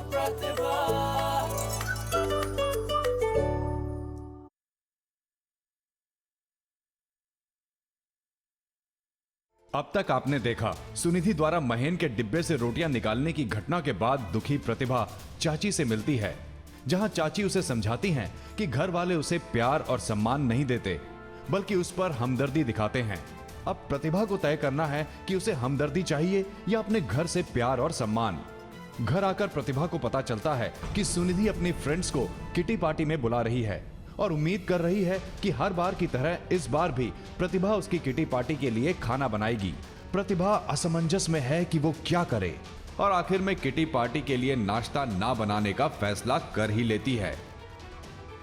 प्रतिभा। अब तक आपने देखा सुनिधि द्वारा महेन के डिब्बे से रोटियां निकालने की घटना के बाद दुखी प्रतिभा चाची से मिलती है, जहां चाची उसे समझाती हैं कि घर वाले उसे प्यार और सम्मान नहीं देते बल्कि उस पर हमदर्दी दिखाते हैं। अब प्रतिभा को तय करना है कि उसे हमदर्दी चाहिए या अपने घर से प्यार और सम्मान। घर आकर प्रतिभा को पता चलता है कि सुनिधि अपनी फ्रेंड्स को किटी पार्टी में बुला रही है और उम्मीद कर रही है कि हर बार की तरह इस बार भी प्रतिभा उसकी किटी पार्टी के लिए खाना बनाएगी। प्रतिभा असमंजस में है कि वो क्या करे और आखिर में किटी पार्टी के लिए नाश्ता ना बनाने का फैसला कर ही लेती है।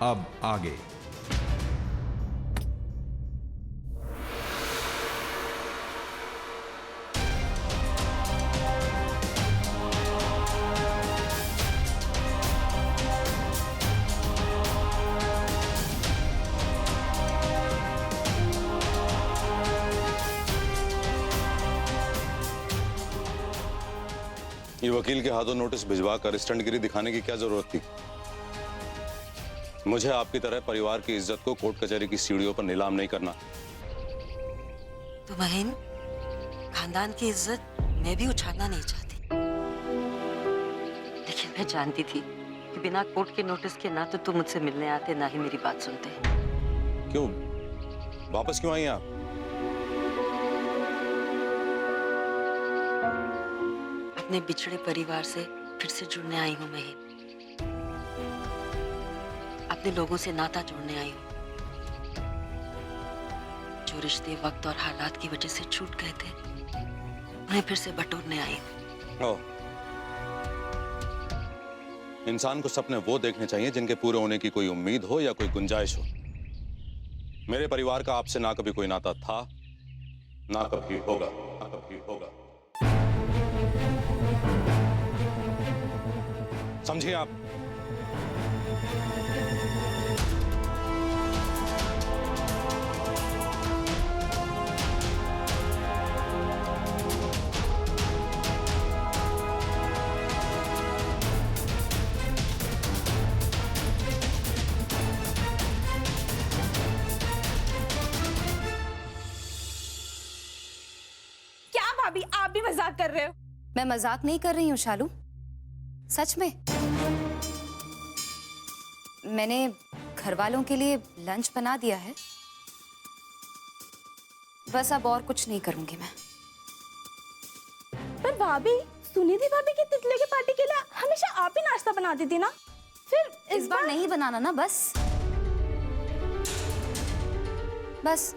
अब आगे। ये वकील के हाथों नोटिस भिजवा कर स्टंटगिरी दिखाने की क्या जरूरत थी? मुझे आपकी तरह परिवार की इज्जत को कोर्ट कचहरी की सीढ़ियों पर नीलाम नहीं करना। तो महेन, खानदान की इज्जत मैं भी उछालना नहीं चाहती, लेकिन मैं जानती थी कि बिना कोर्ट के नोटिस के ना तो तुम मुझसे मिलने आते ना ही मेरी बात सुनते। क्यों? वापस क्यों आई आप? अपने बिछड़े परिवार से फिर से जुड़ने आई हूँ महेन, अपने लोगों से नाता जोड़ने आई हूँ। जो रिश्ते वक्त और हालात की वजह से छूट गए थे उन्हें फिर से बटोरने आई हूँ। इंसान को सपने वो देखने चाहिए जिनके पूरे होने की कोई उम्मीद हो या कोई गुंजाइश हो। मेरे परिवार का आपसे ना कभी कोई नाता था, ना कभी होगा, ना कभी होगा। समझिए आप। क्या भाभी, आप भी मजाक कर रहे हो? मैं मजाक नहीं कर रही हूँ शालू, सच में। मैंने घर वालों के लिए लंच बना दिया है, बस अब और कुछ नहीं करूंगी मैं। पर भाभी, सुनिधि भाभी की तितली की पार्टी के लिए हमेशा आप ही नाश्ता बनाती थी ना, फिर इस बार नहीं बनाना ना, बस बस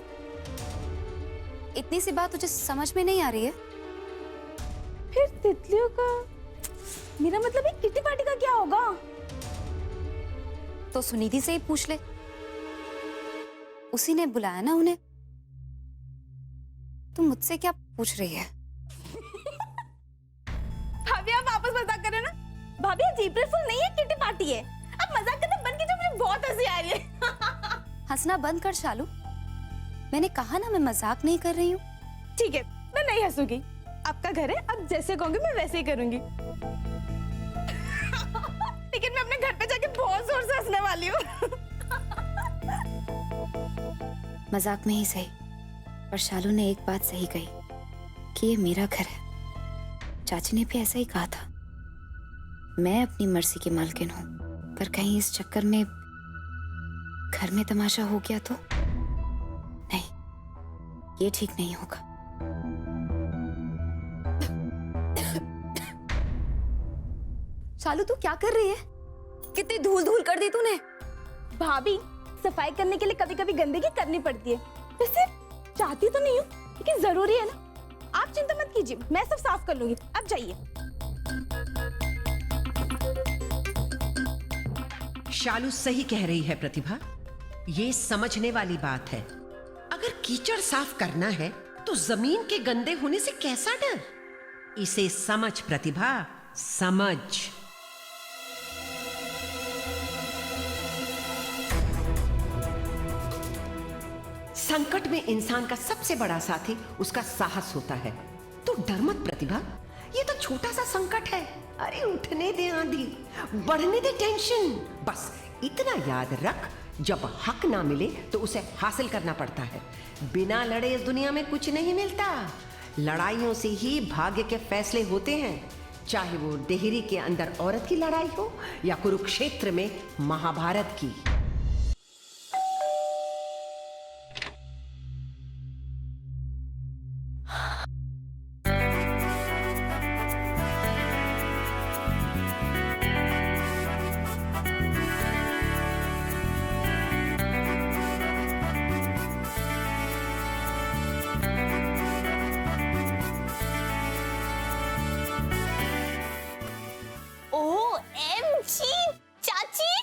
इतनी सी बात तुझे समझ में नहीं आ रही है? फिर तितलियों का मेरा मतलब है किटी पार्टी का क्या होगा? तो सुनिधि से ही पूछ ले, उसी ने बुलाया ना उन्हें। तू मुझसे क्या पूछ रही है? भाभी, आप वापस मजाक कर रहे हो ना? भाभी, आज अप्रैल फूल नहीं है, किटी पार्टी है। अब मजाक करना बंद कीजिए, मुझे बहुत हंसी आ रही है। हंसना बंद कर शालू, मैंने कहा ना मैं मजाक नहीं कर रही हूँ। ठीक है, मैं नहीं हंसूंगी। आपका घर है, आप जैसे कहोगे मैं वैसे ही करूंगी। लेकिन मैं अपने घर पे जाके बहुत जोर से हंसने वाली हूँ। मजाक में ही सही, पर शालू ने एक बात सही कही कि ये मेरा घर है। चाची ने भी ऐसा ही कहा था। मैं अपनी मर्जी की मालकिन हूँ, पर कहीं इस चक्कर में घर में तमाशा हो गया तो नहीं, ये ठीक नहीं होगा। शालू, तू क्या कर रही है? कितनी धूल धूल कर दी तूने। भाभी, सफाई करने के लिए कभी कभी गंदगी करनी पड़ती है। वैसे चाहती तो नहीं हूँ, लेकिन जरूरी है ना। आप चिंता मत कीजिए, मैं सब साफ कर लूंगी। अब जाइए। शालू सही कह रही है प्रतिभा, ये समझने वाली बात है। अगर कीचड़ साफ करना है तो जमीन के गंदे होने से कैसा डर? इसे समझ प्रतिभा, समझ। संकट में इंसान का सबसे बड़ा साथी उसका साहस होता है। तो डर मत प्रतिभा, ये तो छोटा सा संकट है। अरे उठने दे आंधी, बढ़ने दे टेंशन। बस इतना याद रख, जब हक ना मिले तो उसे हासिल करना पड़ता है। बिना लड़े इस दुनिया में कुछ नहीं मिलता। लड़ाइयों से ही भाग्य के फैसले होते हैं, चाहे वो डेहरी के अंदर औरत की लड़ाई हो या कुरुक्षेत्र में महाभारत की। OMG, चाची,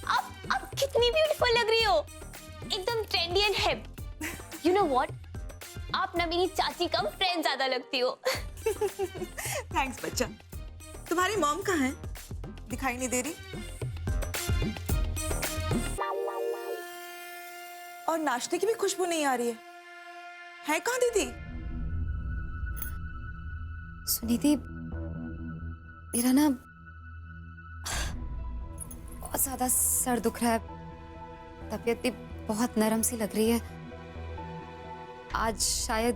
आप कितनी ब्यूटीफुल लग रही हो, एकदम trendy and hip. You know what, आप ना मेरी चाची कम फ्रेंड ज्यादा लगती हो। थैंक्स बच्चा। तुम्हारी मॉम कहाँ है? दिखाई नहीं दे रही। और नाश्ते की भी खुशबू नहीं आ रही है कहाँ दीदी? सुनिधि, मेरा ना बहुत ज्यादा सर दुख रहा है, तबीयत भी बहुत नरम सी लग रही है। आज शायद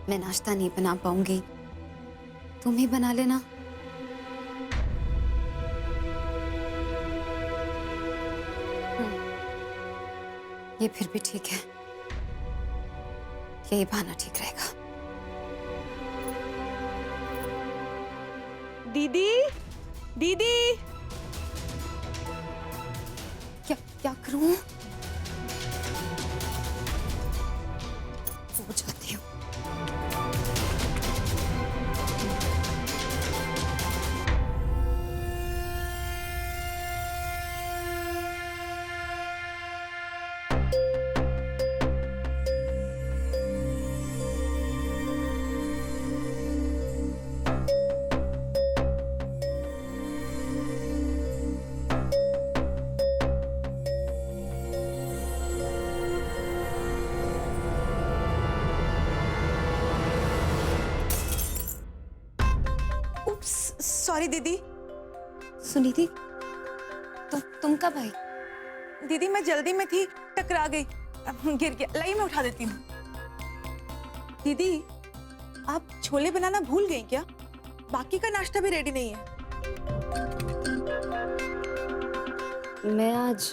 मैं नाश्ता नहीं बना पाऊंगी, तुम ही बना लेना। ये फिर भी ठीक है, यही बहाना ठीक रहेगा। दीदी, दीदी, क्या क्या करूं? सो जाती हूँ। सॉरी दीदी। सुनिधि, तुम कब आई? दीदी मैं जल्दी में थी, टकरा गई, गिर गया। लाइए मैं उठा देती हूँ। दीदी आप छोले बनाना भूल गई क्या? बाकी का नाश्ता भी रेडी नहीं है। मैं आज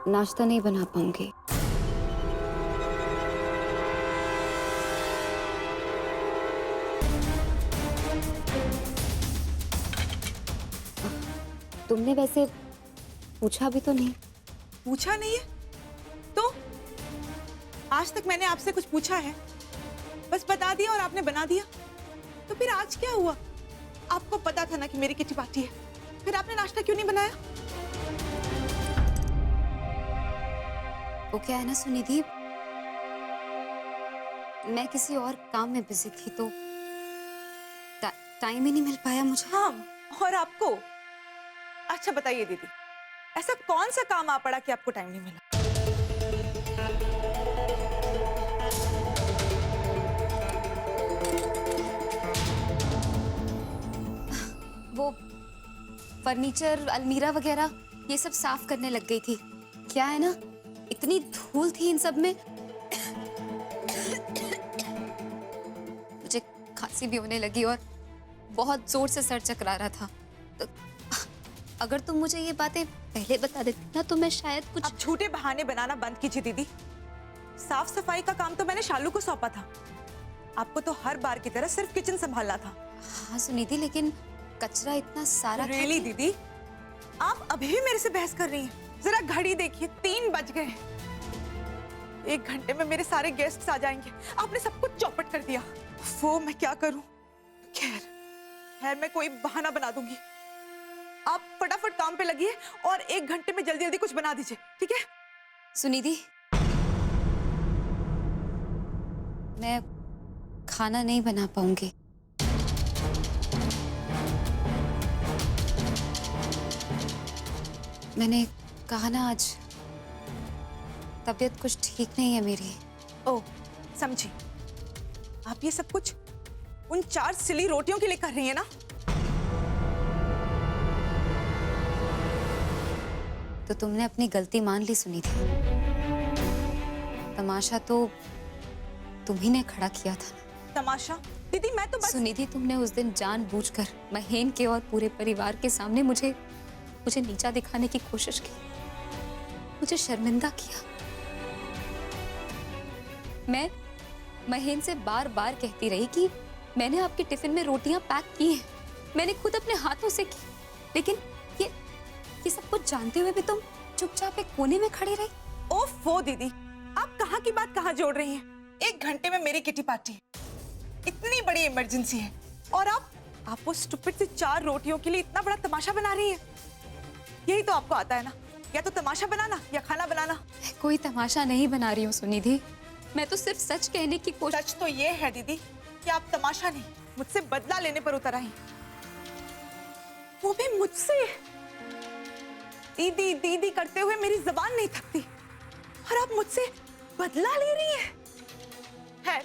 नाश्ता नहीं बना पाऊंगी। तुमने वैसे पूछा भी तो नहीं। पूछा नहीं है तो? आज तक मैंने आपसे कुछ पूछा है? बस बता दिया और आपने बना दिया। तो फिर आज क्या हुआ? आपको पता था ना कि मेरी किटी पार्टी है, फिर आपने नाश्ता क्यों नहीं बनाया? वो क्या है ना सुनिधि, मैं किसी और काम में बिजी थी तो टाइम ही नहीं मिल पाया मुझे। हाँ, और आपको? अच्छा बताइए दीदी, ऐसा कौन सा काम आ पड़ा कि आपको टाइम नहीं मिला? वो फर्नीचर, अलमीरा वगैरह ये सब साफ करने लग गई थी। क्या है ना, इतनी धूल थी इन सब में, मुझे खांसी भी होने लगी और बहुत जोर से सर चकरा रहा था। तो अगर तुम मुझे ये बातें पहले बता देती ना तो मैं शायद कुछ। आप झूठे बहाने बनाना बंद कीजिए दीदी। साफ सफाई का काम तो मैंने शालू को सौंपा था, आपको तो हर बार की तरह सिर्फ किचन संभालना था। हाँ सुनिधि, लेकिन कचरा इतना सारा था रियली दीदी, आप अभी भी मेरे से बहस कर रही हैं? जरा घड़ी देखिए, 3 बज गए। 1 घंटे में मेरे सारे गेस्ट्स आ जाएंगे, आपने सब कुछ चौपट कर दिया। वो मैं क्या करूं? खैर मैं कोई बहाना बना दूंगी। आप फटाफट काम पे लगिए और 1 घंटे में जल्दी जल्दी कुछ बना दीजिए, ठीक है? सुनिधि, मैं खाना नहीं बना पाऊंगी। मैंने कहा ना, आज तबीयत कुछ ठीक नहीं है मेरी, ओह, समझी। आप ये सब कुछ उन 4 सिली रोटियों के लिए कर रही है ना? तो तुमने अपनी गलती मान ली सुनिधि। तमाशा तो तुम्ही ने खड़ा किया था। तमाशा? दीदी मैं तो बस सुनिधि, तुमने उस दिन जानबूझकर महेन के और पूरे परिवार के सामने मुझे नीचा दिखाने की कोशिश की, मुझे शर्मिंदा किया। मैं महेन से बार बार कहती रही कि मैंने आपके टिफिन में रोटियां पैक की हैं, मैंने खुद अपने हाथों से की, लेकिन ये सब कुछ जानते हुए भी तुम चुपचाप एक कोने में खड़ी रही। ओफो दीदी, आप कहाँ की बात कहाँ जोड़ रही हैं? 1 घंटे में मेरी किटी पार्टी है, इतनी बड़ी इमरजेंसी है, और आप वो स्टूपिड से 4 रोटियों के लिए इतना बड़ा तमाशा बना रही है। यही तो आपको आता है ना, या तो तमाशा बनाना या खाना बनाना। कोई तमाशा नहीं बना रही हूँ सुनिधि, मैं तो सिर्फ सच कहने की कोशिश। सच तो ये है दीदी कि आप तमाशा नहीं, मुझसे बदला लेने पर उतर आई, वो भी मुझसे। दीदी दीदी करते हुए मेरी जुबान नहीं थकती, और आप मुझसे बदला ले रही हैं। है,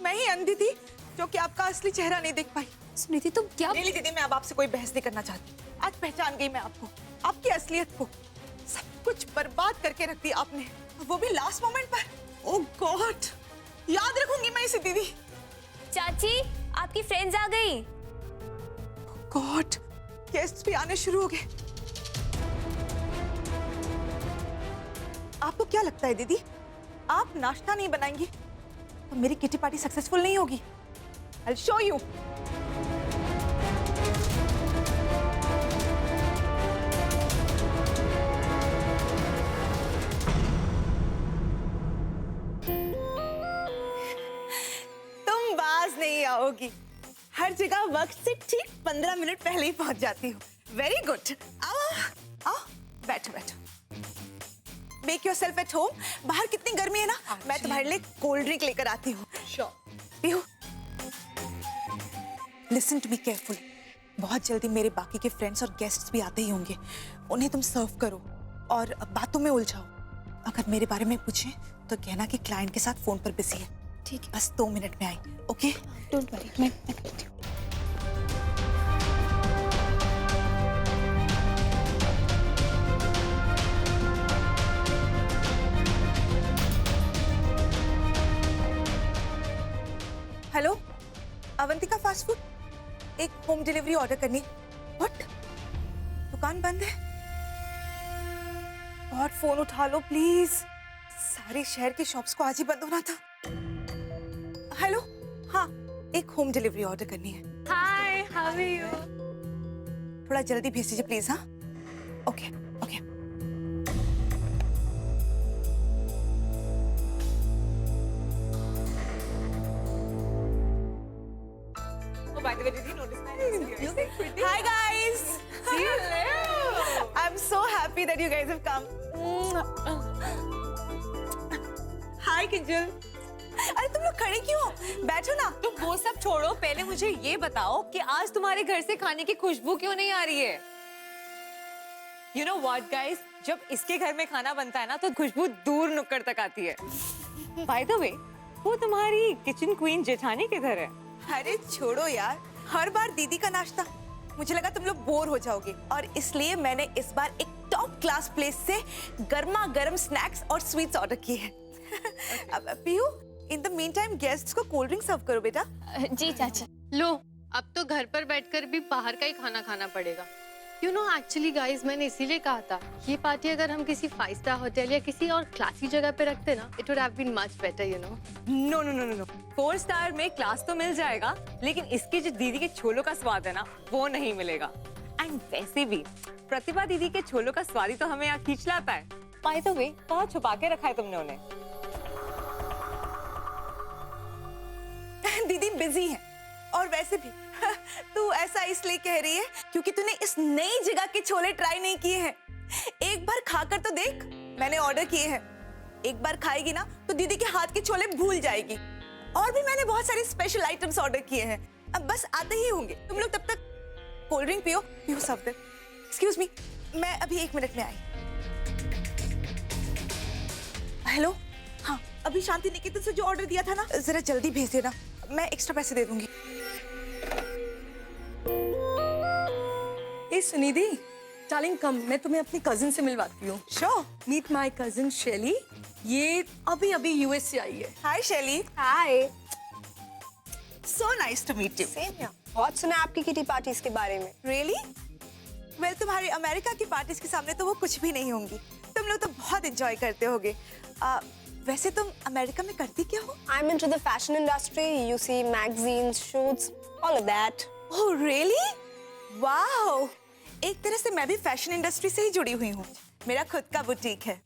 मैं ही अंधी थी जो कि आपका असली चेहरा नहीं देख पाई। सुनिधि तुम क्या? नहीं दीदी, मैं अब आपसे कोई बहस नहीं करना चाहती। आज पहचान गई मैं आपको, आपकी असलियत को। सब कुछ बर्बाद करके रख दिया आपने, वो भी लास्ट मोमेंट पर। ओह गॉड, याद रखूंगी मैं इसे दीदी। चाची, आपकी फ्रेंड्स आ गई। गॉड, गेस्ट्स भी आने शुरू हो गए। आपको क्या लगता है दीदी, आप नाश्ता नहीं बनाएंगी तो मेरी किटी पार्टी सक्सेसफुल नहीं होगी? I'll show you. तुम बाज नहीं आओगी, हर जगह वक्त से ठीक 15 मिनट पहले ही पहुंच जाती हो। वेरी गुड, आओ आओ, बैठो बैठो। Make your self at home. बाहर कितनी गर्मी है ना, मैं तुम्हारे लिए कोल्ड ड्रिंक लेकर आती हूँ। पियो। लिसन टू बी केयरफुल, बहुत जल्दी मेरे बाकी के फ्रेंड्स और गेस्ट्स भी आते ही होंगे, उन्हें तुम सर्व करो और बातों में उलझाओ। अगर मेरे बारे में पूछें तो कहना कि क्लाइंट के साथ फोन पर बिजी है। ठीक है, बस 2 मिनट में आई। ओके, डोंट वरी, मैं करती हूँ। हेलो, अवंतिका फास्ट फूड, एक होम डिलीवरी ऑर्डर करनी। व्हाट? दुकान बंद है? और फोन उठा लो प्लीज, सारे शहर के शॉप्स को आज ही बंद होना था। हेलो, हाँ, एक होम डिलीवरी ऑर्डर करनी है। हाय, हाउ आर यू? थोड़ा जल्दी भेज दीजिए प्लीज। हाँ, okay okay. By the way, did you notice my hair? You look pretty. Hi guys. Hello. I'm so happy that you guys have come. Hi Kinjal. अरे तुम लोग खड़े क्यों हो? बैठो ना। तुम वो सब छोड़ो, पहले मुझे ये बताओ कि आज तुम्हारे घर से खाने की खुशबू क्यों नहीं आ रही है? You know what guys? जब इसके घर में खाना बनता है ना तो खुशबू दूर नुक्कड़ तक आती है। By the way, वो तुम्हारी किचन क्वीन जेठानी किधर है? अरे छोड़ो यार, हर बार दीदी का नाश्ता, मुझे लगा तुम लोग बोर हो जाओगे, और इसलिए मैंने इस बार एक टॉप क्लास प्लेस से गर्मा गर्म स्नैक्स और स्वीट्स ऑर्डर किए हैं। अब Piyu, in the mean time guests को कोल्ड ड्रिंक सर्व करो बेटा। जी चाची। लो, अब तो घर पर बैठकर भी बाहर का ही खाना खाना पड़ेगा। यू नो एक्चुअली गाइस, मैंने इसीलिए कहा था ये पार्टी अगर हम किसी 5 स्टार होटल या किसी और क्लासी जगह पे रखते ना, it would have been much better, you know. No no no no, 4 star में क्लास तो मिल जाएगा, लेकिन इसकी जो दीदी के छोलों का स्वाद है ना, वो नहीं मिलेगा। एंड वैसे भी प्रतिभा दीदी के छोलों का स्वाद ही तो हमें यहाँ खींच लाता है। बाय द वे, कहाँ छुपा के रखा है तुमने उन्हें? दीदी बिजी है, और वैसे भी तू ऐसा इसलिए कह रही है क्योंकि तूने इस नई जगह के छोले ट्राई नहीं किए हैं। एक बार खाकर तो देख, मैंने ऑर्डर किए हैं। एक बार खाएगी ना तो दीदी के हाथ के छोले भूल जाएगी। और भी मैंने बहुत सारे स्पेशल आइटम्स ऑर्डर किए हैं, अब बस आते ही होंगे। तुम लोग तब तक कोल्ड ड्रिंक पियो, पियो सब। एक्सक्यूज मी, मैं अभी 1 मिनट में आई। हेलो, हाँ अभी शांति निकेतन से जो ऑर्डर दिया था ना, जरा जल्दी भेज देना, मैं एक्स्ट्रा पैसे दे दूंगी। ए सुनिधि, डार्लिंग कम, मैं तुम्हें अपनी कजिन से मिलवाती हूँ। श्योर। मीट माय कजिन शैली, ये अभी अभी यूएस से आई है। Hi Shaili. Hi. So nice to meet you. बहुत सुना आपकी किटी पार्टीज के बारे में। रियली? वेल, तुम्हारी अमेरिका की पार्टीज के सामने तो वो कुछ भी नहीं होंगी। तुम लोग तो बहुत एंजॉय करते होगे। वैसे तुम अमेरिका में करती क्या हो? I'm into the fashion industry. You see magazines, shoots, all of that. Oh really? Wow! एक तरह से मैं भी फैशन इंडस्ट्री से ही जुड़ी हुई हूँ। मेरा खुद का बुटीक है,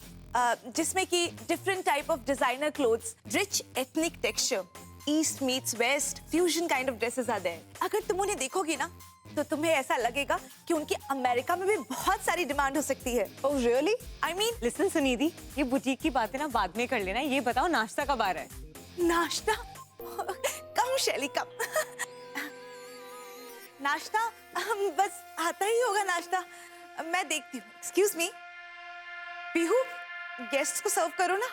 जिसमें कि different type of designer clothes, rich ethnic texture, east meets west, fusion kind of dresses are there. अगर तुम उन्हें देखोगी ना, तो तुम्हें ऐसा लगेगा कि उनकी अमेरिका में भी बहुत सारी डिमांड हो सकती है। Oh really? I mean, listen Sunidhi, ये बुटीक की बातें ना बाद में कर लेना, ये बताओ नाश्ता कब आ रहा है? नाश्ता? कम शैली कम। नाश्ता बस आता ही होगा नाश्ता। मैं देखती हूँ। एक्सक्यूज मी, पीहू, गेस्ट को सर्व करो ना।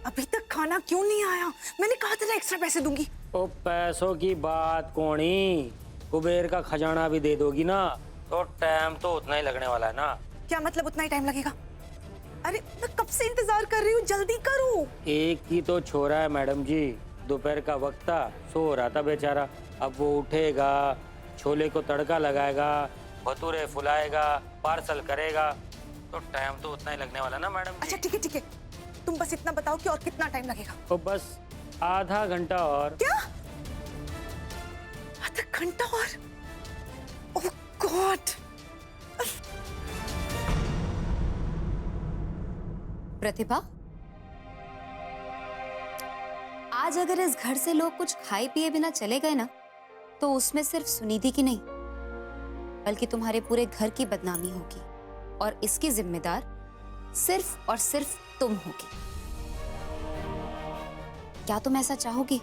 अभी तक खाना क्यों नहीं आया? मैंने कहा था ना एक्स्ट्रा पैसे दूंगी। ओ पैसों की बात कोनी, कुबेर का खजाना भी दे दोगी ना तो टाइम तो उतना ही लगने वाला है ना। क्या मतलब उतना ही टाइम लगेगा? अरे मैं कब से इंतजार कर रही हूँ, जल्दी करो। एक ही तो छोरा है मैडम जी, दोपहर का वक्त था, सो रहा था बेचारा। अब वो उठेगा, छोले को तड़का लगाएगा, भटूरे फुलाएगा, पार्सल करेगा, तो टाइम तो उतना ही लगने वाला ना मैडम जी। अच्छा ठीक है ठीक है, तुम बस इतना बताओ कि और कितना टाइम लगेगा? तो बस आधा घंटा और। क्या? आधा घंटा और? ओह गॉड। प्रतिभा, आज अगर इस घर से लोग कुछ खाए पिए बिना चले गए ना, तो उसमें सिर्फ सुनिधि की नहीं, बल्कि तुम्हारे पूरे घर की बदनामी होगी, और इसकी जिम्मेदार सिर्फ और सिर्फ तुम होगी। क्या तुम ऐसा चाहोगी?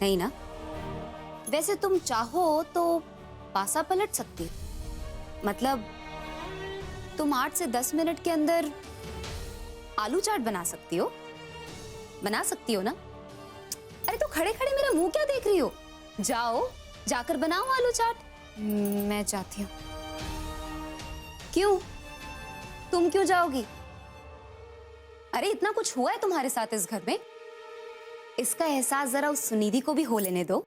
नहीं ना? वैसे तुम चाहो तो पासा पलट सकती हो। मतलब तुम 8 से 10 मिनट के अंदर आलू चाट बना सकती हो। बना सकती हो ना? अरे तो खड़े खड़े मेरा मुंह क्या देख रही हो? जाओ, जाकर बनाओ आलू चाट। मैं जाती हूँ। क्यों? तुम क्यों जाओगी? अरे इतना कुछ हुआ है तुम्हारे साथ इस घर में, इसका एहसास जरा उस सुनिधि को भी हो लेने दो।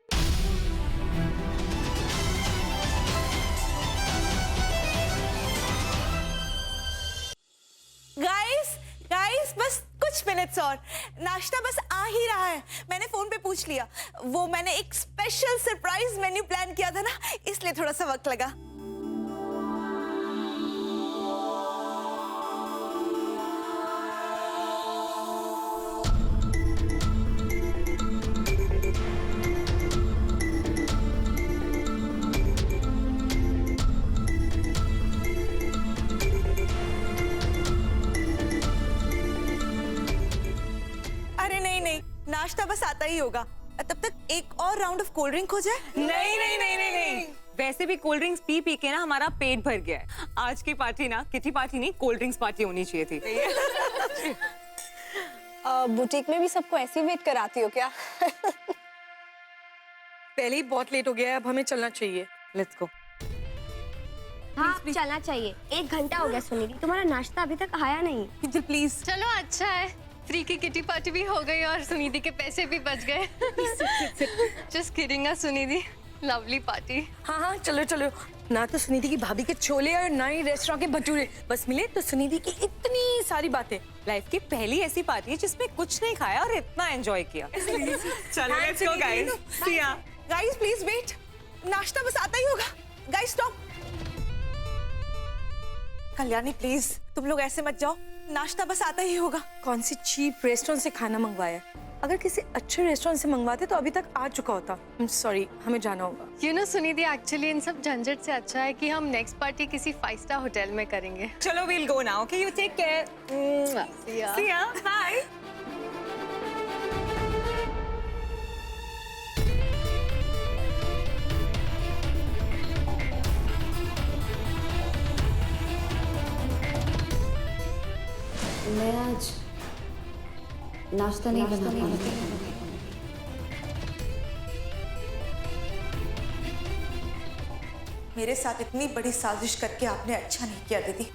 गाइस बस कुछ मिनट्स और, नाश्ता बस आ ही रहा है। मैंने फोन पे पूछ लिया, वो मैंने एक स्पेशल सरप्राइज मेन्यू प्लान किया था ना, इसलिए थोड़ा सा वक्त लगा। नाश्ता बस आता ही होगा, तब तक एक और राउंड ऑफ कोल्ड ड्रिंक हो जाए। नहीं, वैसे भी कोल्ड ड्रिंक्स पी पी के ना हमारा पेट भर गया है। आज की पार्टी ना किटी पार्टी नहीं, कोल्ड ड्रिंक्स पार्टी होनी चाहिए थी। बुटीक में भी सबको ऐसे ही वेट कराती हो क्या? पहले ही बहुत लेट हो गया है, अब हमें चलना चाहिए। Let's go. हाँ चलना चाहिए, 1 घंटा हो गया सुनिधि, तुम्हारा नाश्ता अभी तक आया नहीं। प्लीज चलो अच्छा है, फ्री की किटी पार्टी भी हो गई और सुनिधि के पैसे भी बच गए। Just kidding Sunidhi, lovely party. हाँ चलो चलो। ना तो सुनिधि की भाभी के छोले और ना ही रेस्टोरेंट के भटूरे, बस मिले तो सुनिधि की इतनी सारी बातें। लाइफ की पहली ऐसी पार्टी है जिसमें कुछ नहीं खाया और इतना एंजॉय किया। चलो लेट्स गो गाइस। सी या गाइस प्लीज वेट, नाश्ता बस आता ही होगा। Guys stop. कल्याणी प्लीज तुम लोग ऐसे मत जाओ, नाश्ता बस आता ही होगा। कौन सी चीप रेस्टोरेंट से खाना मंगवाया? अगर किसी अच्छे रेस्टोरेंट से मंगवाते तो अभी तक आ चुका होता। सॉरी, हमें जाना होगा। You know Sunidhi, actually in सब झंझट से अच्छा है कि हम नेक्स्ट पार्टी किसी 5 स्टार होटल में करेंगे। चलो we'll go now. Okay, you take care. See ya. Bye. मैं आज नाश्ता नहीं बना पाऊंगी। मेरे साथ इतनी बड़ी साजिश करके आपने अच्छा नहीं किया दीदी।